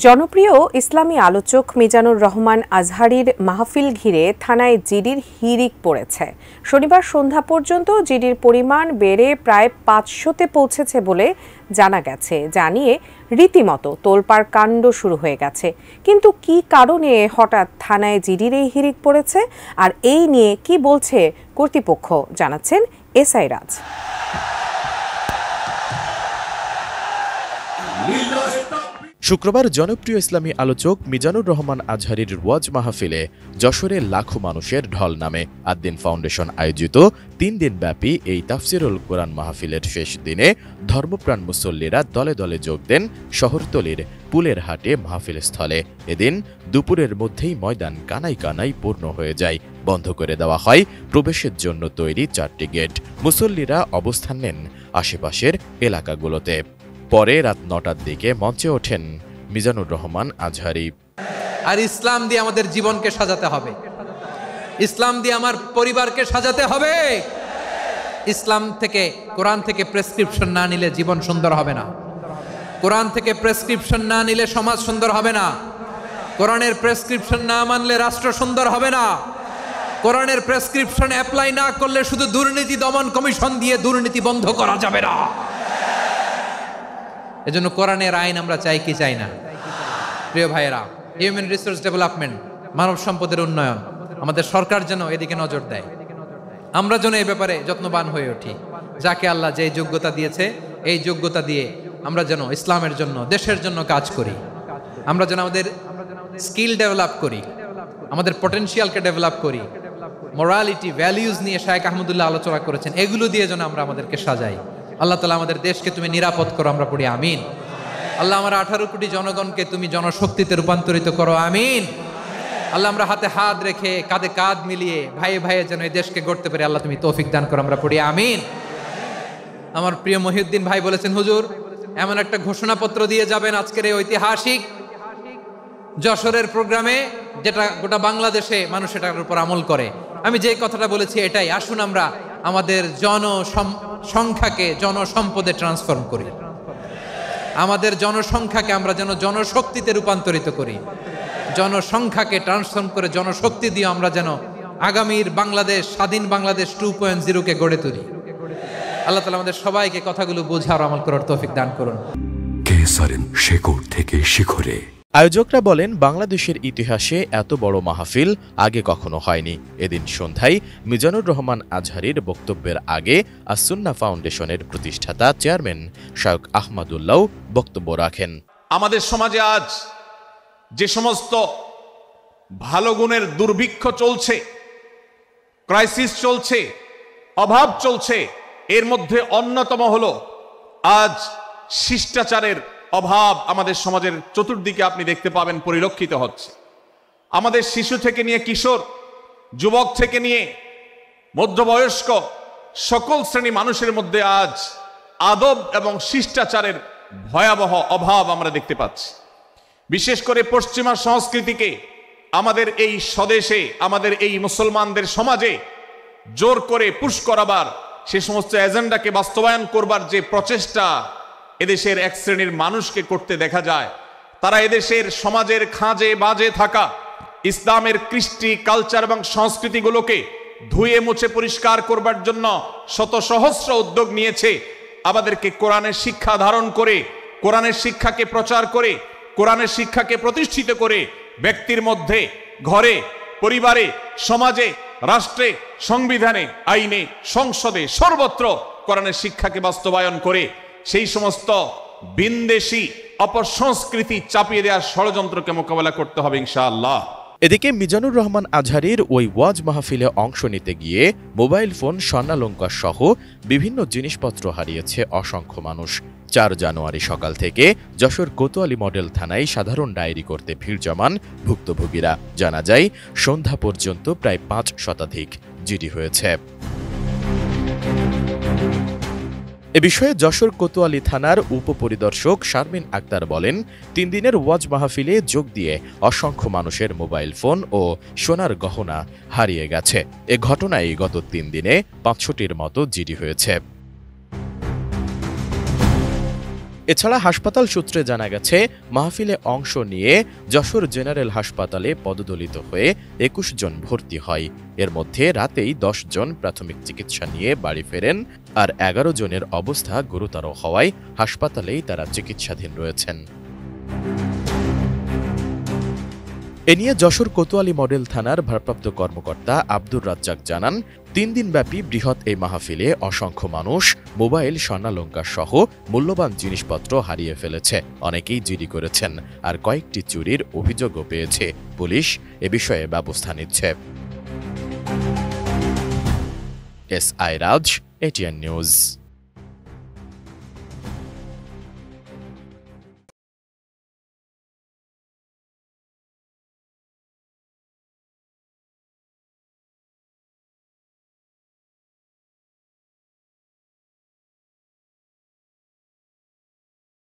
জনপ্রিয় ইসলামী আলোচক মিজানুর রহমান আজহারীর মাহফিল ঘিরে থানায় জিডির হিড়িক পড়েছে। শনিবার সন্ধ্যা পর্যন্ত জিডির পরিমাণ বেড়ে প্রায় ৫০০-তে পৌঁছেছে বলে জানা গেছে। জানিয়ে রীতিমতো তোলপাড় কাণ্ড শুরু হয়ে গেছে। কিন্তু কি কারণে হঠাৎ থানায় জিডির এই হিড়িক পড়েছে আর এই নিয়ে কি বলছে কর্তৃপক্ষ, জানাচ্ছেন এসআই রাজ। শুক্রবার জনপ্রিয় ইসলামী আলোচক মিজানুর রহমান আজহারীর ওয়াজ মাহফিলে যশোরে লাখো মানুষের ঢল নামে। আদ্দিন ফাউন্ডেশন আয়োজিত ৩ দিনব্যাপী এই তাফসিরুল কোরআন মাহফিলের শেষ দিনে ধর্মপ্রাণ মুসল্লিরা দলে দলে যোগ দেন শহরতলির পুলের হাটে মাহফিল স্থলে। এদিন দুপুরের মধ্যেই ময়দান কানায় কানায় পূর্ণ হয়ে যায়। বন্ধ করে দেওয়া হয় প্রবেশের জন্য তৈরি 4টি গেট। মুসল্লিরা অবস্থান নেন আশেপাশের এলাকাগুলোতে। পরে রাত ৯টার দিকে মঞ্চে ওঠেন মিজানুর রহমান আজহারী। আর ইসলাম দিয়ে আমাদের জীবনকে সাজাতে হবে, ইসলাম দিয়ে আমার পরিবারকে সাজাতে হবে। ইসলাম থেকে, কোরআন থেকে প্রেসক্রিপশন না নিলে জীবন সুন্দর হবে না। কোরআন থেকে প্রেসক্রিপশন না নিলে সমাজ সুন্দর হবে না। কোরআনের প্রেসক্রিপশন না মানলে রাষ্ট্র সুন্দর হবে না। কোরআনের প্রেসক্রিপশন অ্যাপ্লাই না করলে শুধু দুর্নীতি দমন কমিশন দিয়ে দুর্নীতি বন্ধ করা যাবে না। এজন্য কোরআনের আইন আমরা চাই কি চাই না? প্রিয় ভাইয়েরা, হিউম্যান রিসোর্স ডেভেলপমেন্ট, মানব সম্পদের উন্নয়ন, আমাদের সরকার যেন এদিকে নজর দেয়। আমরা যেন এই ব্যাপারে যত্নবান হয়ে উঠি। যাকে আল্লাহ যে যোগ্যতা দিয়েছে, এই যোগ্যতা দিয়ে আমরা যেন ইসলামের জন্য, দেশের জন্য কাজ করি। আমরা যেন আমাদের স্কিল ডেভেলপ করি, আমাদের পটেনশিয়ালকে ডেভেলপ করি। মোরালিটি, ভ্যালিউজ নিয়ে শায়েখ আহমদুল্লাহ আলোচনা করেছেন। এগুলো দিয়ে যেন আমরা আমাদেরকে সাজাই। আল্লাহ তাআলা আমাদের দেশকে তুমি নিরাপদ করো, আমরা পড়ি আমিন। আল্লাহ আমার 18 কোটি জনগণকে তুমি জনশক্তিতে রূপান্তরিত করো, আমিন। আল্লাহ আমরা হাতে হাত রেখে কাঁধে কাঁধ মিলিয়ে ভাইয়ে ভাইয়ে যেন এই দেশকে গড়তে পারি, আল্লাহ তুমি তৌফিক দান করো, আমরা পড়ি আমিন। আমার প্রিয় মহিউদ্দিন ভাই বলেছেন, হুজুর এমন একটা ঘোষণাপত্র দিয়ে যাবেন আজকের এই ঐতিহাসিক যশোরের প্রোগ্রামে, যেটা গোটা বাংলাদেশে মানুষ এটার উপর আমল করে। আমি যে কথাটা বলেছি এটাই, আসুন আমরা আমাদের জনসংখ্যাকে জনসম্পদে ট্রান্সফর্ম করি। আমাদের জনসংখ্যাকে আমরা যেন জনশক্তিতে রূপান্তরিত করি। জনসংখ্যাকে ট্রান্সফর্ম করে জনশক্তি দিয়ে আমরা যেন আগামীর বাংলাদেশ, স্বাধীন বাংলাদেশ 2.0-কে গড়ে তুলি। আল্লাহ তাআলা আমাদের সবাইকে কথাগুলো বোঝার আমল করার তৌফিক দান করুন। শেকড় থেকে শিখরে। আয়োজকরা বলেন, বাংলাদেশের ইতিহাসে এত বড় মাহফিল আগে কখনো হয়নি। এদিন সন্ধ্যায় মিজানুর রহমান আজহারীর বক্তব্যের আগে আস-সুন্নাহ ফাউন্ডেশনের প্রতিষ্ঠাতা চেয়ারম্যান শায়খ আহমদুল্লাহ বক্তব্য রাখেন। আমাদের সমাজে আজ যে সমস্ত ভালো গুণের দুর্ভিক্ষ চলছে, ক্রাইসিস চলছে, অভাব চলছে, এর মধ্যে অন্যতম হলো আজ শিষ্টাচারের অভাব। আমাদের সমাজের চতুর্দিকে আপনি দেখতে পাবেন পরিলক্ষিত হচ্ছে। আমাদের শিশু থেকে নিয়ে কিশোর, যুবক থেকে নিয়ে মধ্যবয়স্ক সকল শ্রেণী মানুষের মধ্যে আজ আদব এবং শিষ্টাচারের ভয়াবহ অভাব আমরা দেখতে পাচ্ছি। বিশেষ করে পশ্চিমা সংস্কৃতিকে আমাদের এই স্বদেশে, আমাদের এই মুসলমানদের সমাজে জোর করে পুশ করাবার, সে সমস্ত এজেন্ডাকে বাস্তবায়ন করবার যে প্রচেষ্টা এদেশের এক শ্রেণীর মানুষকে করতে দেখা যায়, তারা এদেশের সমাজের খাঁজে বাজে থাকা ইসলামের কৃষ্টি, কালচার এবং সংস্কৃতিগুলোকে ধুয়ে মুছে পরিষ্কার করবার জন্য শত সহস্র উদ্যোগ নিয়েছে। আমাদেরকে কোরআনের শিক্ষা ধারণ করে, কোরআনের শিক্ষাকে প্রচার করে, কোরআনের শিক্ষাকে প্রতিষ্ঠিত করে ব্যক্তির মধ্যে, ঘরে, পরিবারে, সমাজে, রাষ্ট্রে, সংবিধানে, আইনে, সংসদে, সর্বত্র কোরআনের শিক্ষাকে বাস্তবায়ন করে সেই সমস্ত বিন্দেশী অপসংস্কৃতি চাপিয়ে দেওয়ার ষড়যন্ত্রকে মোকাবেলা করতে হবে ইনশাআল্লাহ। এদিকে মিজানুর রহমান আজহারীর ওই ওয়াজ মাহফিলে অংশ নিতে গিয়ে মোবাইল ফোন, স্বর্ণালংকার সহ বিভিন্ন জিনিসপত্র হারিয়েছে অসংখ্য মানুষ। 4 জানুয়ারি সকাল থেকে যশোর কোতোয়ালি মডেল থানায় সাধারণ ডায়েরি করতে ভিড় জমান ভুক্তভোগীরা। জানা যায়, সন্ধ্যা পর্যন্ত প্রায় 5 শতাধিক জিডি হয়েছে। এ বিষয়ে যশোর কোতোয়ালি থানার উপপরিদর্শক শারমিন আক্তার বলেন, 3 দিনের ওয়াজ মাহফিলে যোগ দিয়ে অসংখ্য মানুষের মোবাইল ফোন ও সোনার গহনা হারিয়ে গেছে। এ ঘটনায় গত 3 দিনে 500টির মতো জিডি হয়েছে। এছাড়া হাসপাতাল সূত্রে জানা গেছে, মাহফিলে অংশ নিয়ে যশোর জেনারেল হাসপাতালে পদদলিত হয়ে ২১ জন ভর্তি হয়। এর মধ্যে রাতেই ১০ জন প্রাথমিক চিকিৎসা নিয়ে বাড়ি ফেরেন, আর ১১ জনের অবস্থা গুরুতর হওয়ায় হাসপাতালেই তারা চিকিৎসাধীন রয়েছেন। এ নিয়ে যশোর কোতোয়ালি মডেল থানার ভারপ্রাপ্ত কর্মকর্তা আব্দুর রাজ্জাক জানান, ৩ দিনব্যাপী বৃহৎ এই মাহফিলে অসংখ্য মানুষ মোবাইল, স্বর্ণালংকার সহ মূল্যবান জিনিসপত্র হারিয়ে ফেলেছে। অনেকেই জিডি করেছেন, আর কয়েকটি চুরির অভিযোগও পেয়েছে। পুলিশ এ বিষয়ে ব্যবস্থা নিচ্ছে। S I Raj, ATN news.